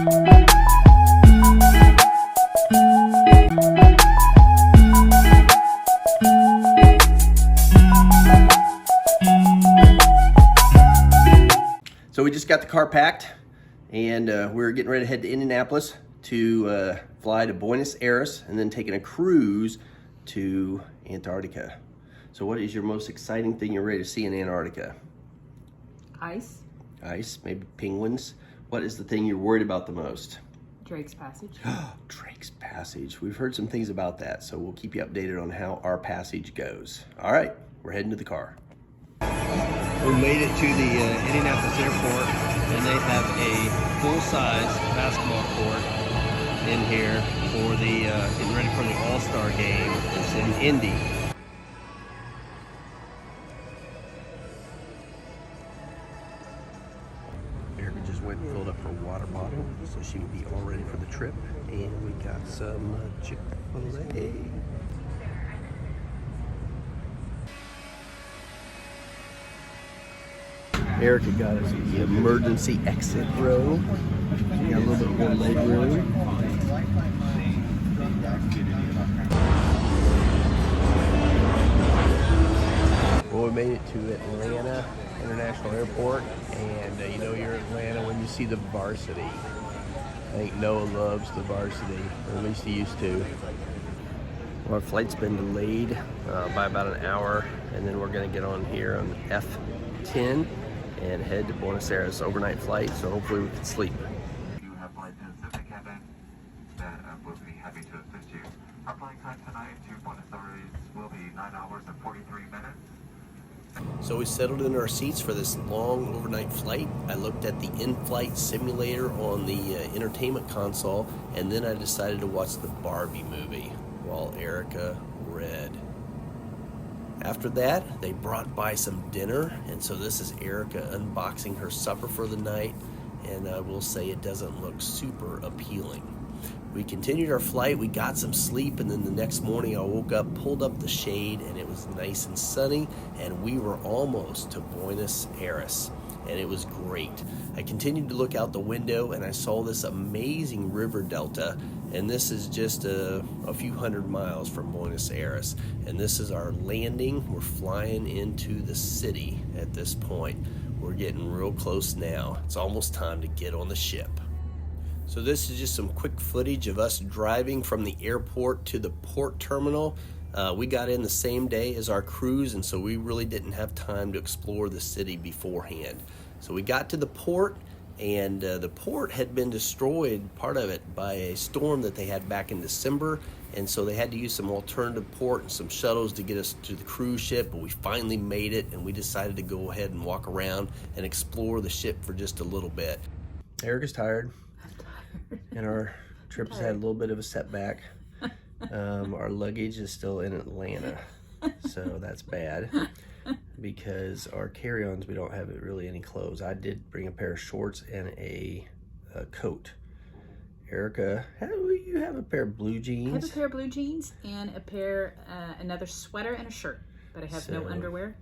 So we just got the car packed, and we're getting ready to head to Indianapolis to fly to Buenos Aires and then taking a cruise to Antarctica. So what is your most exciting thing you're ready to see in Antarctica? Ice. Ice, maybe penguins. What is the thing you're worried about the most? Drake's Passage. Drake's Passage. We've heard some things about that, so we'll keep you updated on how our passage goes. All right, we're heading to the car. We made it to the Indianapolis airport, and they have a full-size basketball court in here for the getting ready for the All-Star game. It's in Indy. Erica just went and filled up her water bottle so she would be all ready for the trip, and we got some Chick-fil-A. Erica got us the emergency exit row. Got a little bit more leg room. Well, we made it to Atlanta International Airport, and you know you're in Atlanta when you see the varsity. I think Noah loves the varsity, or at least he used to. Well, our flight's been delayed by about an hour, and then we're going to get on here on F10 and head to Buenos Aires. Overnight flight, so hopefully we can sleep. You have flight attendants in the cabin that will be happy to assist you. Our flight time tonight to Buenos Aires will be 9 hours and 43 minutes. So we settled in our seats for this long overnight flight. I looked at the in-flight simulator on the entertainment console, and then I decided to watch the Barbie movie while Erica read. After that, they brought by some dinner, and so this is Erica unboxing her supper for the night, and I will say it doesn't look super appealing. We continued our flight, we got some sleep, and then the next morning I woke up, pulled up the shade, and it was nice and sunny, and we were almost to Buenos Aires, and it was great. I continued to look out the window, and I saw this amazing river delta, and this is just a few hundred miles from Buenos Aires, and this is our landing. We're flying into the city at this point. We're getting real close now. It's almost time to get on the ship. So this is just some quick footage of us driving from the airport to the port terminal. We got in the same day as our cruise, and so we really didn't have time to explore the city beforehand. So we got to the port, and the port had been destroyed, part of it, by a storm that they had back in December, and so they had to use some alternative port and some shuttles to get us to the cruise ship, but we finally made it, and we decided to go ahead and walk around and explore the ship for just a little bit. Erica's tired, and our trip has had a little bit of a setback. Our luggage is still in Atlanta, so that's bad. Because our carry-ons, we don't have really any clothes. I did bring a pair of shorts and a coat. Erica, you have a pair of blue jeans? I have a pair of blue jeans and a pair, another sweater and a shirt, but I have no underwear.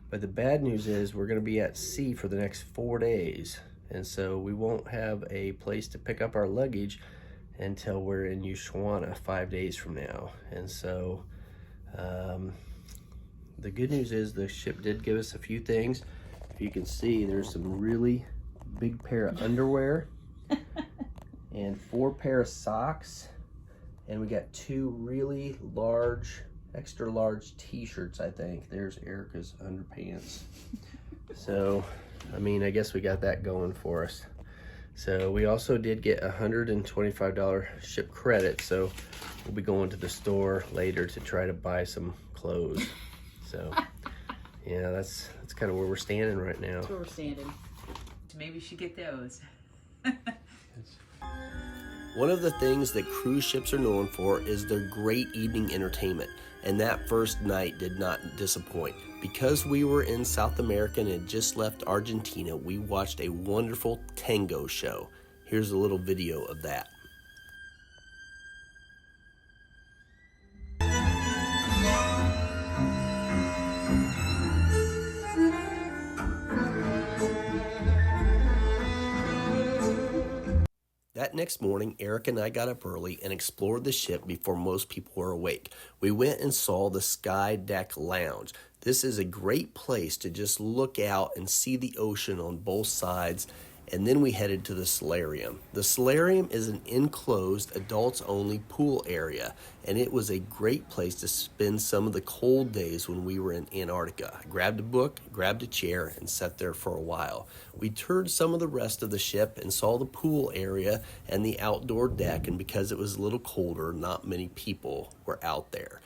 But the bad news is we're going to be at sea for the next 4 days, and so we won't have a place to pick up our luggage until we're in Ushuaia 5 days from now. And so the good news is the ship did give us a few things. If you can see, there's some really big pair of underwear and 4 pair of socks, and we got 2 really large, extra large t-shirts, I think. There's Erica's underpants. So, I mean, I guess we got that going for us. So we also did get a $125 ship credit, so we'll be going to the store later to try to buy some clothes. So yeah, that's kind of where we're standing right now. That's where we're standing. Maybe we should get those. One of the things that cruise ships are known for is their great evening entertainment, and that first night did not disappoint. Because we were in South America and had just left Argentina, we watched a wonderful tango show. Here's a little video of that. That That next morning, Eric and I got up early and explored the ship before most people were awake. We went and saw the Sky Deck Lounge. This is a great place to just look out and see the ocean on both sides. And then we headed to the solarium. The solarium is an enclosed, adults-only pool area, and it was a great place to spend some of the cold days when we were in Antarctica. I grabbed a book, grabbed a chair, and sat there for a while. We toured some of the rest of the ship and saw the pool area and the outdoor deck, and because it was a little colder, not many people were out there.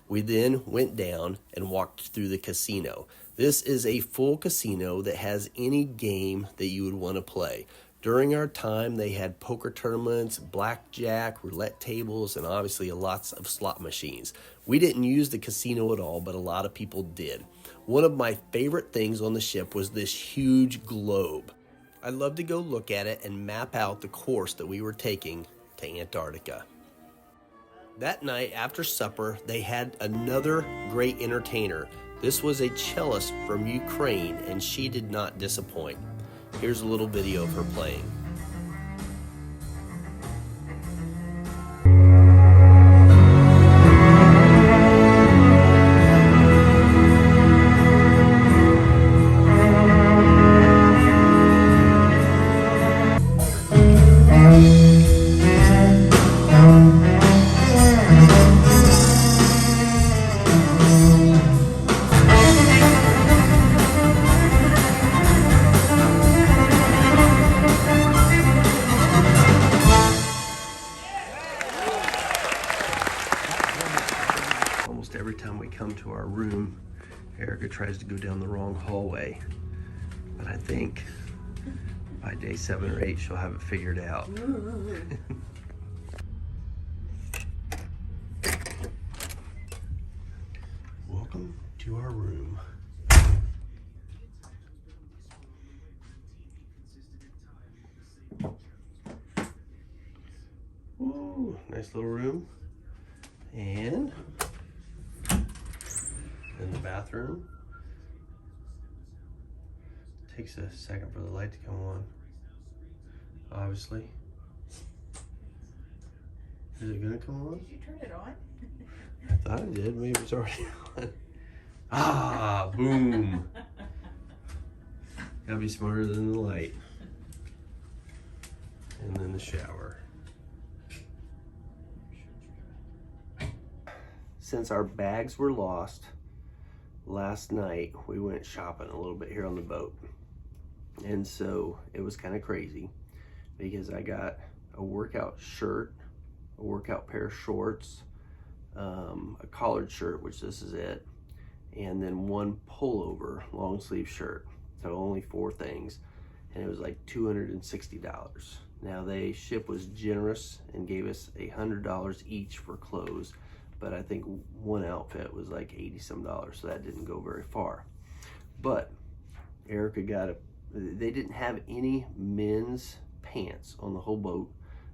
We then went down and walked through the casino. This is a full casino that has any game that you would want to play. During our time, they had poker tournaments, blackjack, roulette tables, and obviously lots of slot machines. We didn't use the casino at all, but a lot of people did. One of my favorite things on the ship was this huge globe. I loved to go look at it and map out the course that we were taking to Antarctica. That night after supper, they had another great entertainer. This was a cellist from Ukraine, and she did not disappoint. Here's a little video of her playing. Every time we come to our room, Erica tries to go down the wrong hallway. But I think by day 7 or 8, she'll have it figured out. Welcome to our room. Ooh, nice little room. And in the bathroom. Takes a second for the light to come on, obviously. Is it gonna come on? Did you turn it on? I thought I did, maybe it's already on. Ah, boom. Gotta be smarter than the light. And then the shower. Since our bags were lost, last night we went shopping a little bit here on the boat, and so it was kind of crazy because I got a workout shirt, a workout pair of shorts, a collared shirt, which this is it, and then one pullover long sleeve shirt. So only 4 things, and it was like $260. Now the ship was generous and gave us $100 each for clothes, but I think one outfit was like $80 some, so that didn't go very far. But Erica got they didn't have any men's pants on the whole boat,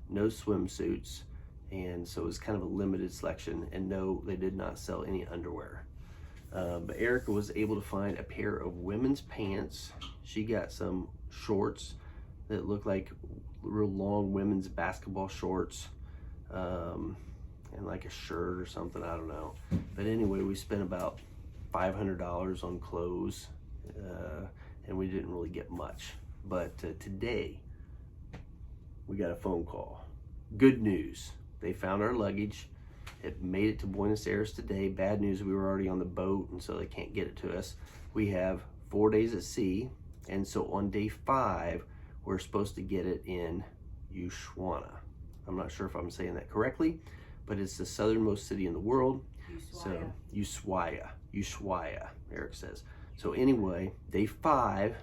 no swimsuits, and so it was kind of a limited selection, and no, they did not sell any underwear. But Erica was able to find a pair of women's pants. She got some shorts that looked like real long women's basketball shorts. And like a shirt or something, I don't know. But anyway, we spent about $500 on clothes, and we didn't really get much. But today, we got a phone call. Good news, they found our luggage. It made it to Buenos Aires today. Bad news, we were already on the boat, and so they can't get it to us. We have 4 days at sea, and so on day 5, we're supposed to get it in Ushuaia. I'm not sure if I'm saying that correctly, but it's the southernmost city in the world. Ushuaia. So Ushuaia, Eric says. So anyway, day 5,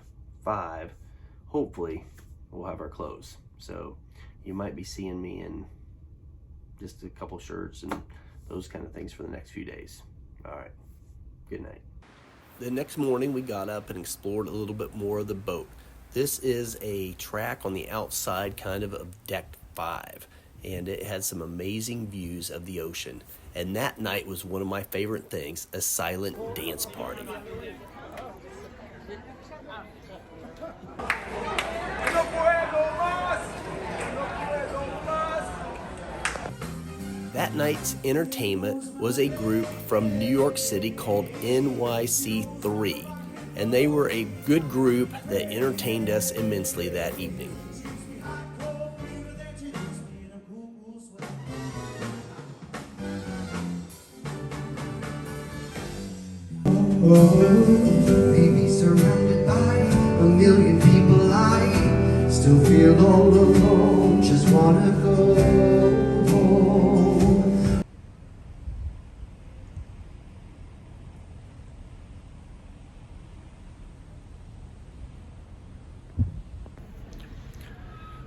hopefully we'll have our clothes. So you might be seeing me in just a couple shirts and those kind of things for the next few days. All right, good night. The next morning we got up and explored a little bit more of the boat. This is a track on the outside kind of deck 5. And it had some amazing views of the ocean. And that night was one of my favorite things, a silent dance party. That night's entertainment was a group from New York City called NYC3, and they were a good group that entertained us immensely that evening. Maybe surrounded by a million people, I still feel all alone, just wanna go home.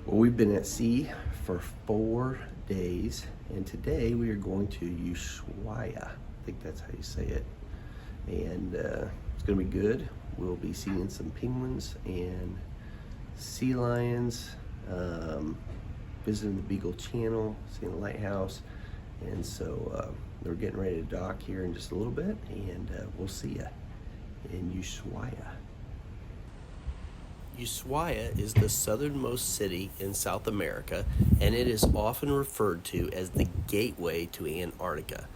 Well, we've been at sea for 4 days, and today we are going to Ushuaia. I think that's how you say it. And it's gonna be good. We'll be seeing some penguins and sea lions, visiting the Beagle Channel, seeing the lighthouse. And so we're getting ready to dock here in just a little bit, and we'll see ya in Ushuaia. Ushuaia is the southernmost city in South America, and it is often referred to as the gateway to Antarctica.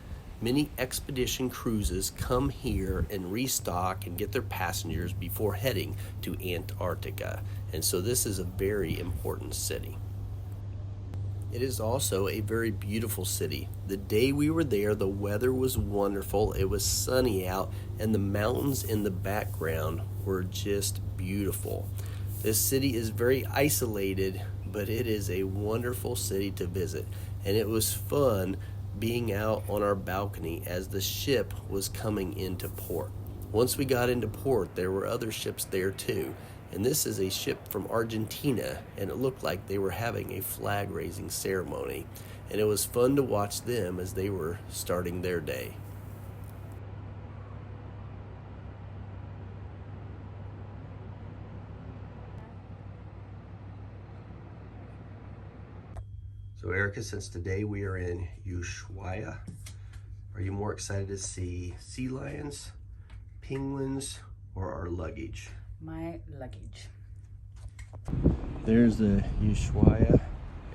Many expedition cruises come here and restock and get their passengers before heading to Antarctica, and so this is a very important city. It is also a very beautiful city. The day we were there, the weather was wonderful. It was sunny out, and the mountains in the background were just beautiful. This city is very isolated, but it is a wonderful city to visit, and it was fun being out on our balcony as the ship was coming into port. Once we got into port, there were other ships there too, and this is a ship from Argentina, and it looked like they were having a flag raising ceremony, and it was fun to watch them as they were starting their day. So Erica, since today we are in Ushuaia, are you more excited to see sea lions, penguins, or our luggage? My luggage. There's the Ushuaia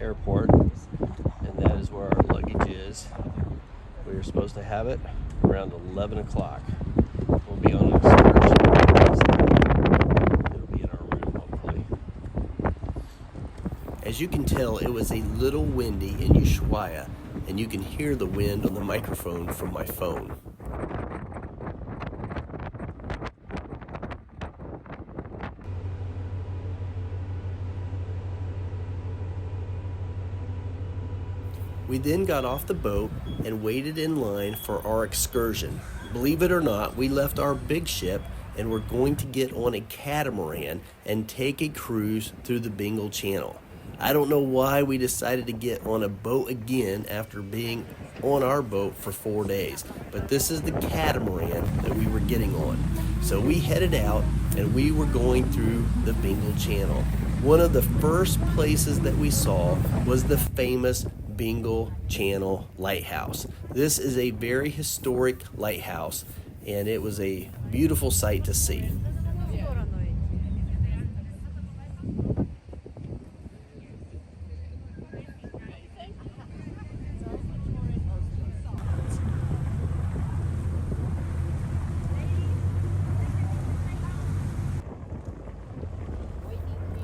airport, and that is where our luggage is. We are supposed to have it around 11 o'clock. We'll be on an excursion. It'll be in our room, hopefully. As you can tell, it was a little windy in Ushuaia, and you can hear the wind on the microphone from my phone. We then got off the boat and waited in line for our excursion. Believe it or not, we left our big ship and we're going to get on a catamaran and take a cruise through the Beagle Channel. I don't know why we decided to get on a boat again after being on our boat for 4 days, but this is the catamaran that we were getting on. So we headed out and we were going through the Beagle Channel. One of the first places that we saw was the famous Beagle Channel Lighthouse. This is a very historic lighthouse, and it was a beautiful sight to see.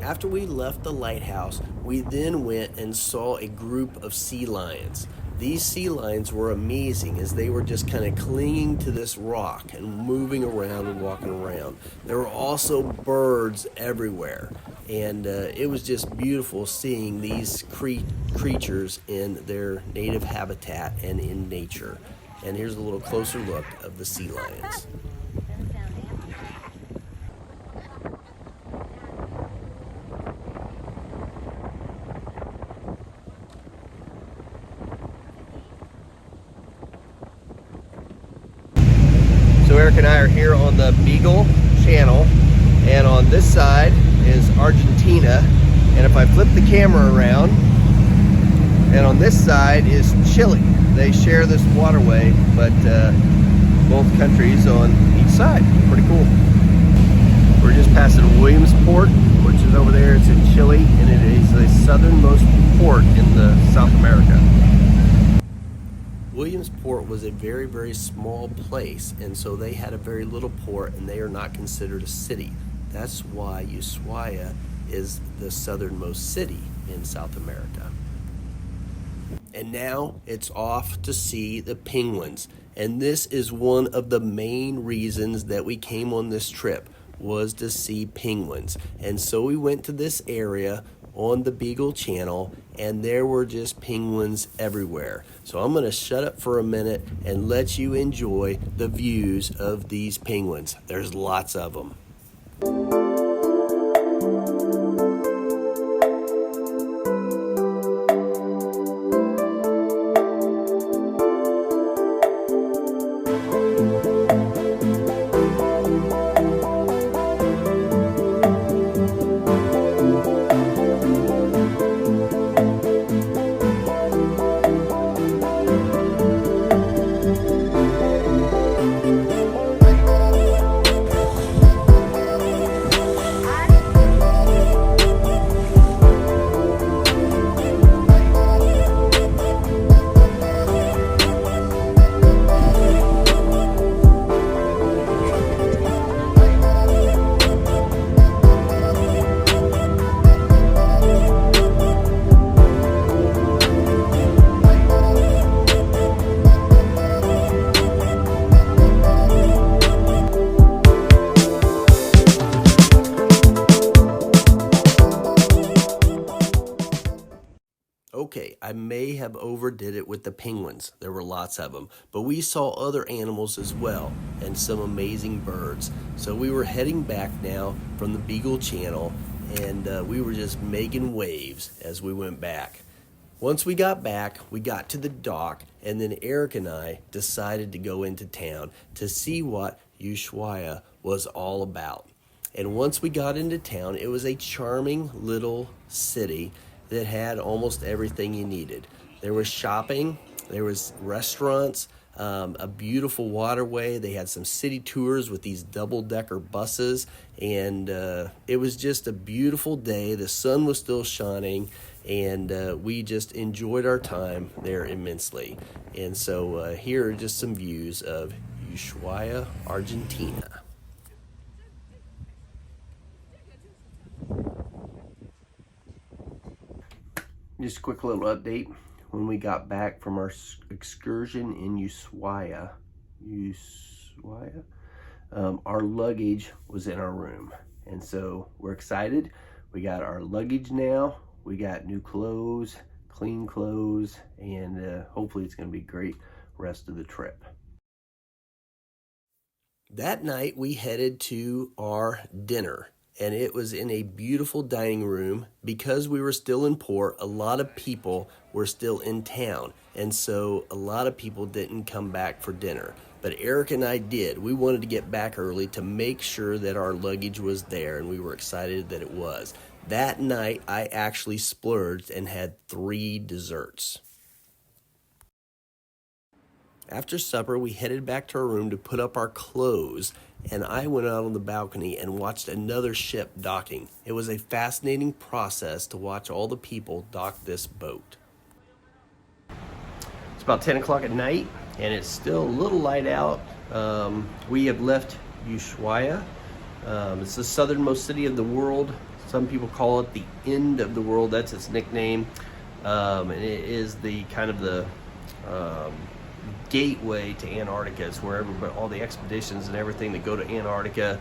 After we left the lighthouse, we then went and saw a group of sea lions. These sea lions were amazing as they were just kind of clinging to this rock and moving around and walking around. There were also birds everywhere, and it was just beautiful seeing these creatures in their native habitat and in nature. And here's a little closer look of the sea lions. So Eric and I are here on the Beagle Channel, and on this side is Argentina, and if I flip the camera around, and on this side is Chile. They share this waterway, but both countries on each side. Pretty cool. We're just passing Williamsport, which is over there. It's in Chile, and it is the southernmost port in South America. Williamsport was a very, very small place, and so they had a very little port, and they are not considered a city. That's why Ushuaia is the southernmost city in South America. And now it's off to see the penguins. And this is one of the main reasons that we came on this trip, was to see penguins. And so we went to this area on the Beagle Channel, and there were just penguins everywhere. So I'm going to shut up for a minute and let you enjoy the views of these penguins. There's lots of them. Okay, I may have overdid it with the penguins. There were lots of them. But we saw other animals as well, and some amazing birds. So we were heading back now from the Beagle Channel, and we were just making waves as we went back. Once we got back, we got to the dock, and then Eric and I decided to go into town to see what Ushuaia was all about. And once we got into town, it was a charming little city that had almost everything you needed. There was shopping, there was restaurants, a beautiful waterway. They had some city tours with these double-decker buses, and it was just a beautiful day. The sun was still shining, and we just enjoyed our time there immensely. And so here are just some views of Ushuaia, Argentina. Just a quick little update. When we got back from our excursion in Ushuaia, our luggage was in our room. And so we're excited. We got our luggage now. We got new clothes, clean clothes, and hopefully it's going to be a great rest of the trip. That night we headed to our dinner. And it was in a beautiful dining room. Because we were still in port, a lot of people were still in town. And so a lot of people didn't come back for dinner. But Eric and I did. We wanted to get back early to make sure that our luggage was there, and we were excited that it was. That night, I actually splurged and had 3 desserts. After supper, we headed back to our room to put up our clothes, and I went out on the balcony and watched another ship docking. It was a fascinating process to watch all the people dock this boat. It's about 10 o'clock at night, and it's still a little light out. We have left Ushuaia. It's the southernmost city of the world. Some people call it the end of the world. That's its nickname. And it is the kind of the gateway to Antarctica. It's where all the expeditions and everything that go to Antarctica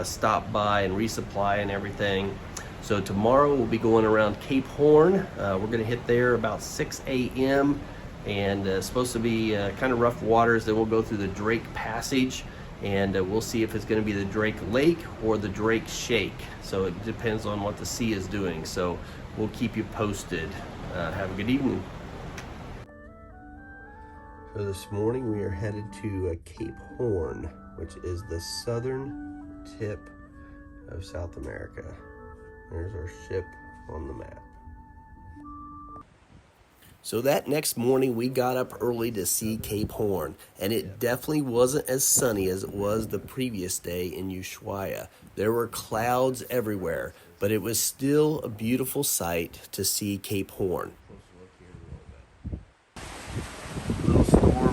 stop by and resupply and everything. So tomorrow we'll be going around Cape Horn. We're going to hit there about 6 a.m. and it's supposed to be kind of rough waters. Then we'll go through the Drake Passage, and we'll see if it's going to be the Drake Lake or the Drake Shake. So it depends on what the sea is doing. So we'll keep you posted. Have a good evening. So this morning we are headed to Cape Horn, which is the southern tip of South America. There's our ship on the map. So that next morning we got up early to see Cape Horn, and it definitely wasn't as sunny as it was the previous day in Ushuaia. There were clouds everywhere, but it was still a beautiful sight to see Cape Horn. Little storm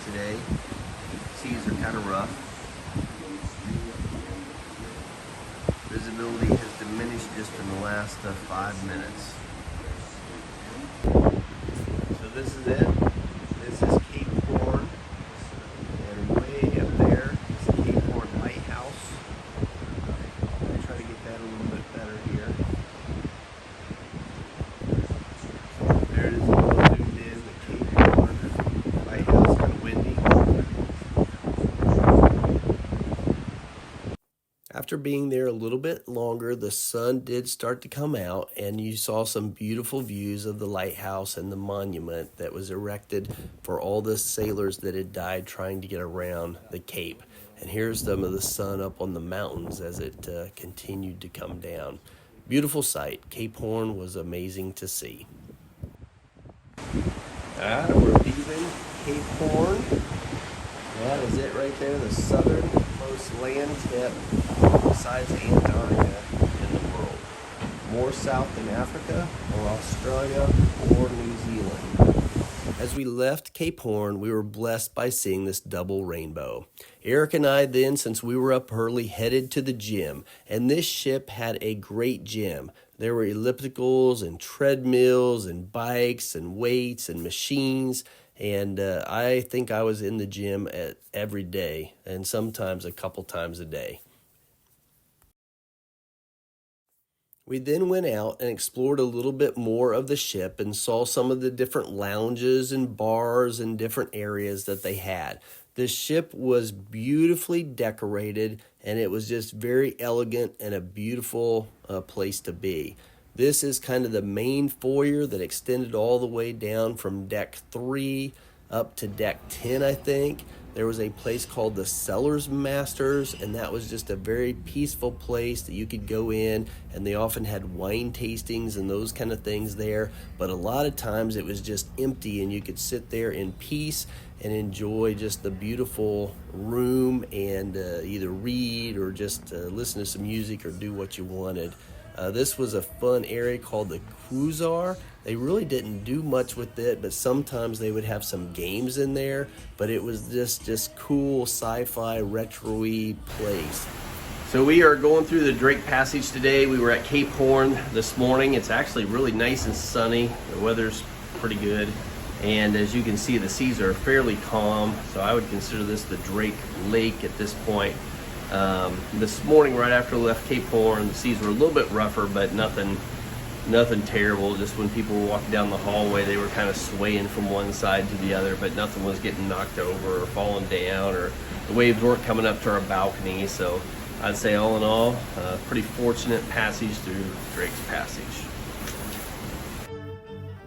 today. Seas are kind of rough. Visibility has diminished just in the last 5 minutes. So this is it. This is Cape Horn. And way up there is the Cape Horn Lighthouse. I'll try to get that a little bit better here. There it is, a little zoomed in, the Cape Horn Lighthouse, kind of windy. After being there a little bit longer, the sun did start to come out, and you saw some beautiful views of the lighthouse and the monument that was erected for all the sailors that had died trying to get around the Cape. And here's some of the sun up on the mountains as it continued to come down. Beautiful sight. Cape Horn was amazing to see. We're leaving Cape Horn. That is it right there, the southernmost land tip besides Antarctica in the world. More south than Africa or Australia or New Zealand. As we left Cape Horn, we were blessed by seeing this double rainbow. Eric and I then, since we were up early, headed to the gym, and this ship had a great gym. There were ellipticals and treadmills and bikes and weights and machines. And I think I was in the gym every day, and sometimes a couple times a day. We then went out and explored a little bit more of the ship and saw some of the different lounges and bars and different areas that they had. The ship was beautifully decorated, and it was just very elegant and a beautiful place to be. This is kind of the main foyer that extended all the way down from deck 3 up to deck 10, I think. There was a place called the Sellers Masters, and that was just a very peaceful place that you could go in, and they often had wine tastings and those kind of things there. But a lot of times it was just empty, and you could sit there in peace and enjoy just the beautiful room and either read or just listen to some music or do what you wanted. This was a fun area called the Cruiser. They really didn't do much with it, but sometimes they would have some games in there. But it was just cool sci-fi retro-y place. So we are going through the Drake Passage today. We were at Cape Horn this morning. It's actually really nice and sunny. The weather's pretty good. And as you can see, the seas are fairly calm. So I would consider this the Drake Lake at this point. This morning, right after we left Cape Horn, the seas were a little bit rougher, but nothing terrible. Just when people were walking down the hallway, they were kind of swaying from one side to the other, but nothing was getting knocked over or falling down, or the waves weren't coming up to our balcony. So I'd say all in all, pretty fortunate passage through Drake's Passage.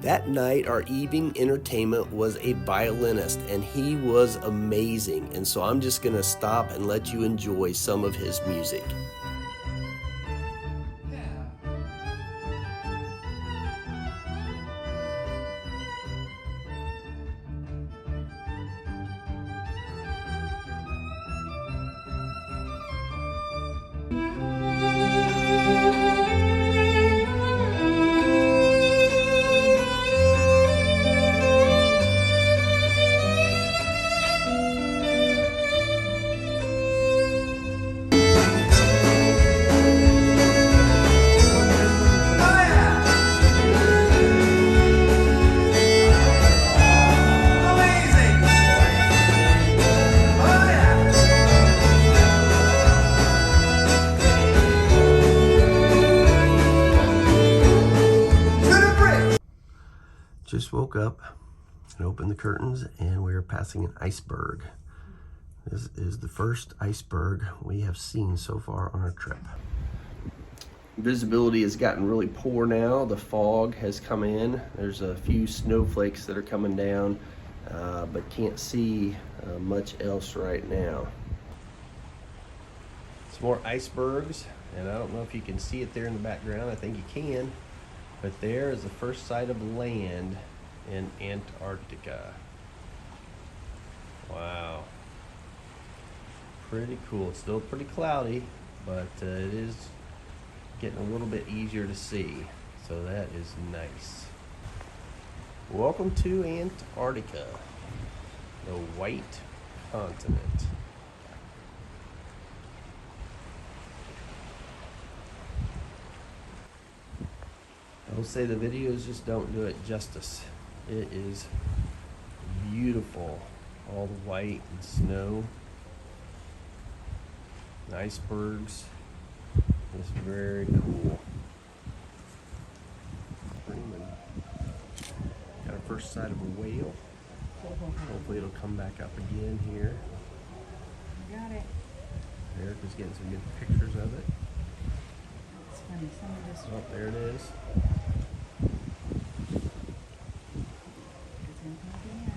That night, our evening entertainment was a violinist, and he was amazing. And so I'm just going to stop and let you enjoy some of his music. Just woke up and opened the curtains, and we are passing an iceberg. This is the first iceberg we have seen so far on our trip. Visibility has gotten really poor now. The fog has come in. There's a few snowflakes that are coming down, but can't see much else right now. Some more icebergs, and I don't know if you can see it there in the background. I think you can. But there is the first sight of land in Antarctica. Wow. Pretty cool. It's still pretty cloudy, but it is getting a little bit easier to see. So that is nice. Welcome to Antarctica. The white continent. I will say the videos just don't do it justice. It is beautiful. All the white and snow. The icebergs. It's very cool. Got our first sight of a whale. Hopefully it'll come back up again here. Got it. Erica's getting some good pictures of it. It's funny, some of this Oh, there it is. is in here.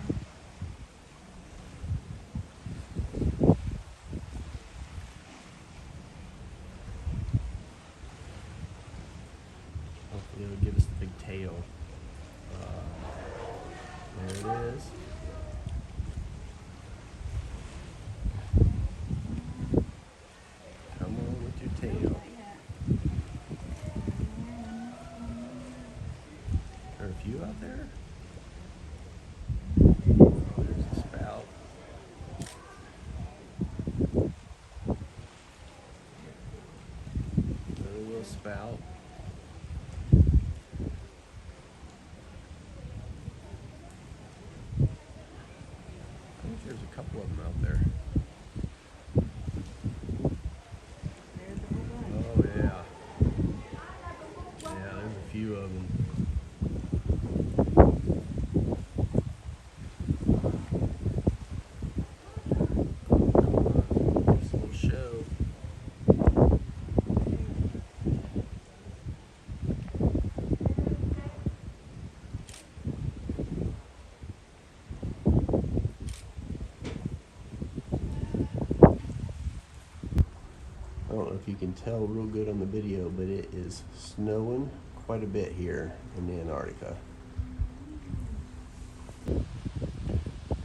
Hopefully it'll give us the big tail. There it is. Come on with your tail. Are there a few out there? Oh, there's a spout. Another little spout. I think there's a couple of them out there. There's the whole bunch. Oh yeah. Yeah, there's a few of them. Just a little show. I don't know if you can tell real good on the video, but it is snowing quite a bit here in Antarctica.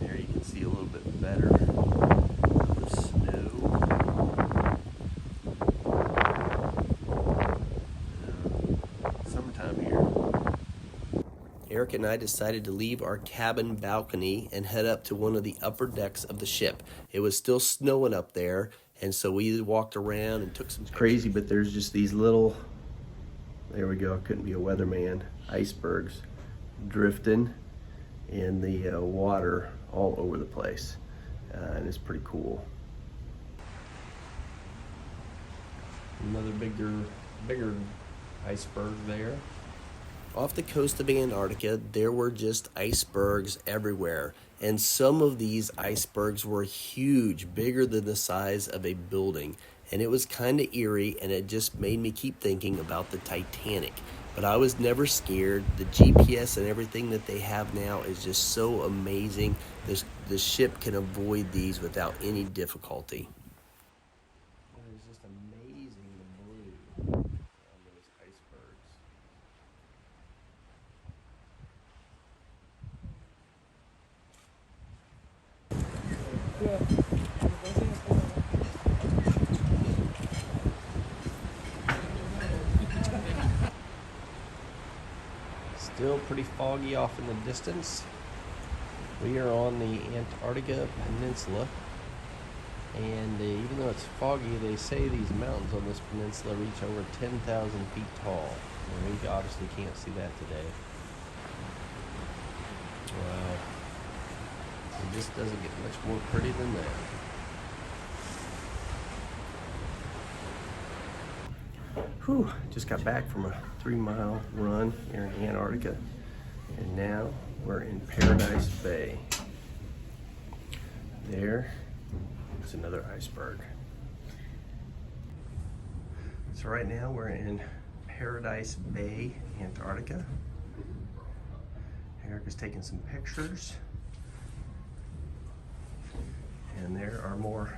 There you can see a little bit better of the snow. Summertime here. Eric and I decided to leave our cabin balcony and head up to one of the upper decks of the ship. It was still snowing up there, and so we walked around and took some pictures. Crazy, but there's just these little, there we go, couldn't be a weatherman, icebergs drifting in the water all over the place, and it's pretty cool. Another bigger iceberg there. Off the coast of Antarctica, there were just icebergs everywhere. And some of these icebergs were huge, bigger than the size of a building. And it was kind of eerie, and it just made me keep thinking about the Titanic. But I was never scared. The GPS and everything that they have now is just so amazing. The ship can avoid these without any difficulty. It is just amazing the blue on those icebergs. Still pretty foggy off in the distance. We are on the Antarctica Peninsula, and even though it's foggy, they say these mountains on this peninsula reach over 10,000 feet tall. And we obviously can't see that today. Wow. It just doesn't get much more pretty than that. Whew, just got back from a 3-mile run here in Antarctica, and now we're in Paradise Bay. There is another iceberg. So right now we're in Paradise Bay, Antarctica. Erica's taking some pictures, and there are more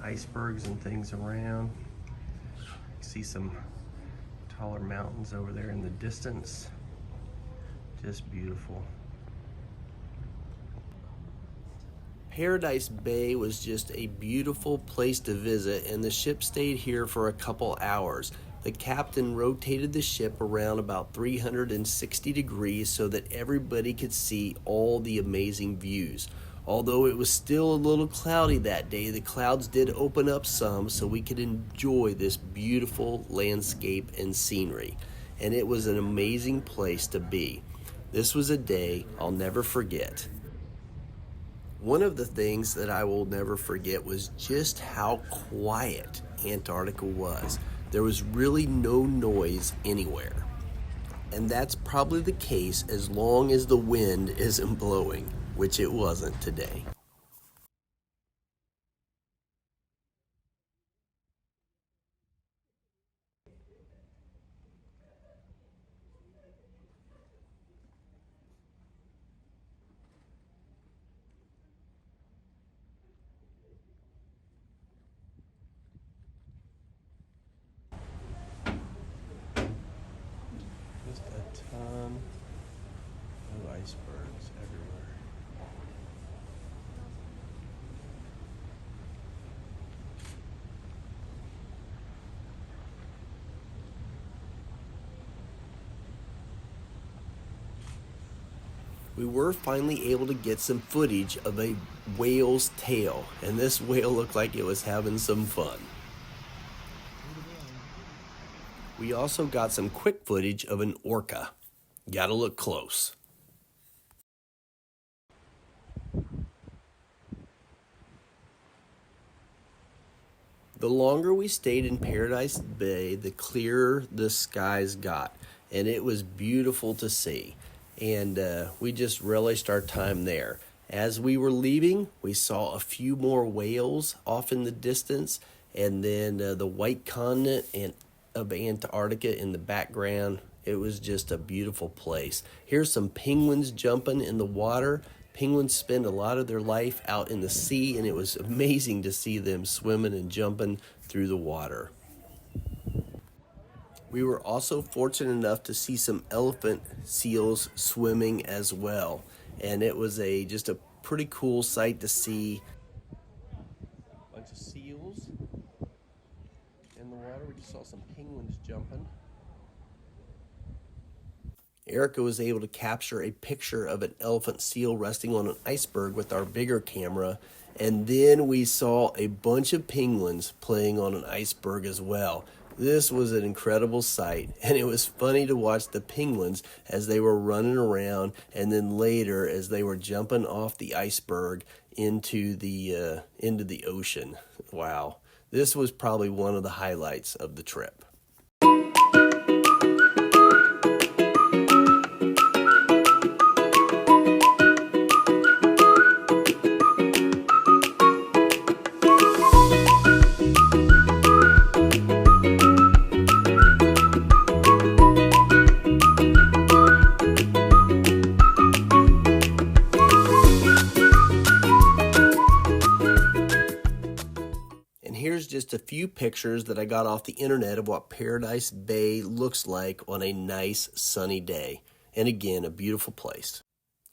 icebergs and things around. See some taller mountains over there in the distance. Just beautiful. Paradise Bay was just a beautiful place to visit, and the ship stayed here for a couple hours. The captain rotated the ship around about 360 degrees so that everybody could see all the amazing views. Although it was still a little cloudy that day, the clouds did open up some so we could enjoy this beautiful landscape and scenery. And it was an amazing place to be. This was a day I'll never forget. One of the things that I will never forget was just how quiet Antarctica was. There was really no noise anywhere. And that's probably the case as long as the wind isn't blowing, which it wasn't today. Just a ton of icebergs everywhere. We were finally able to get some footage of a whale's tail, and this whale looked like it was having some fun. We also got some quick footage of an orca. Gotta look close. The longer we stayed in Paradise Bay, the clearer the skies got, and it was beautiful to see. And we just relished our time there. As we were leaving, we saw a few more whales off in the distance, and then the white continent of Antarctica in the background. It was just a beautiful place. Here's some penguins jumping in the water. Penguins spend a lot of their life out in the sea, and it was amazing to see them swimming and jumping through the water. We were also fortunate enough to see some elephant seals swimming as well. And it was just a pretty cool sight to see. A bunch of seals in the water. We just saw some penguins jumping. Erica was able to capture a picture of an elephant seal resting on an iceberg with our bigger camera. And then we saw a bunch of penguins playing on an iceberg as well. This was an incredible sight, and it was funny to watch the penguins as they were running around, and then later as they were jumping off the iceberg into the ocean. Wow, this was probably one of the highlights of the trip. Here's just a few pictures that I got off the internet of what Paradise Bay looks like on a nice sunny day. And again, a beautiful place.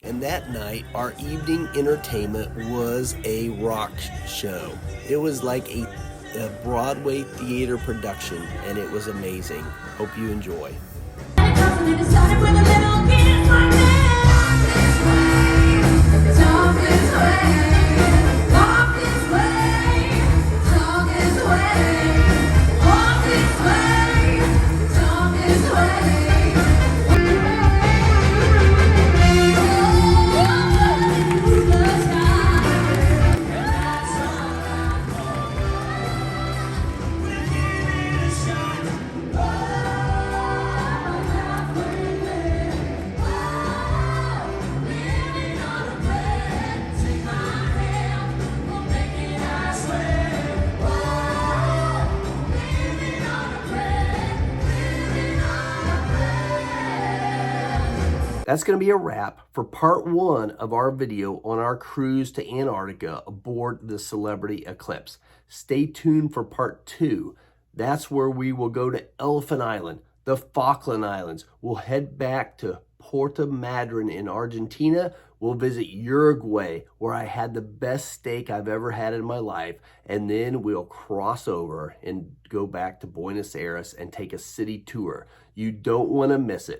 And that night, our evening entertainment was a rock show. It was like a Broadway theater production, and it was amazing. Hope you enjoy. That's going to be a wrap for part 1 of our video on our cruise to Antarctica aboard the Celebrity Eclipse. Stay tuned for part 2. That's where we will go to Elephant Island, the Falkland Islands. We'll head back to Puerto Madryn in Argentina. We'll visit Uruguay, where I had the best steak I've ever had in my life. And then we'll cross over and go back to Buenos Aires and take a city tour. You don't want to miss it.